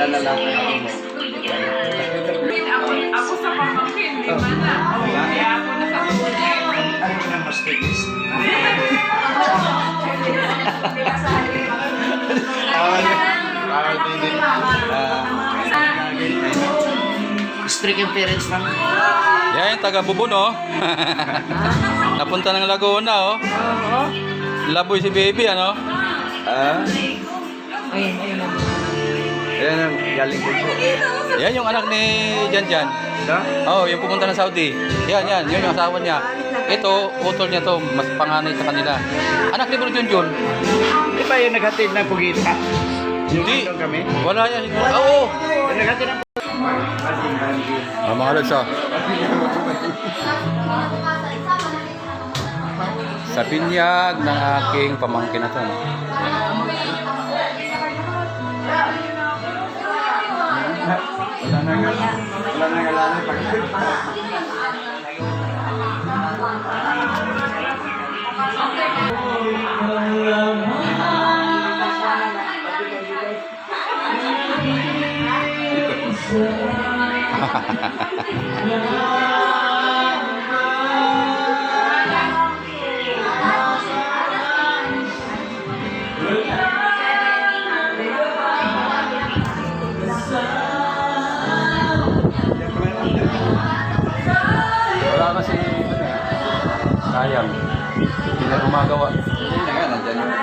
Dala na lang ako mo. Ako sa pamangkin, di ba na? Kaya ako nakatulog. Ano na mas tigis? Strict yung parents lang. Yan, taga Bubon, oh. Napunta ng Laguna, oh. Oo. Laboy si baby, ano? Ayun, ayun. Ayan ang galing ko po. Yan yung anak ni Jan. Oh, yung pumunta ng Saudi. Yan, yun yung asawa niya. Ito, utol niya to, mas panganay sa kanila. Anak ni Bro Junjun. Di ba yung naghatid ng pugita? Hindi. Yung kami? Wala yan. Oo. Yung naghatid ng Mga lods, oh. Sa binyag ng aking pamangkin na to, no? Wala na ngalanay pag Wala kasi sayang. Hindi na gumagawa. Hindi na nga, nandyan yung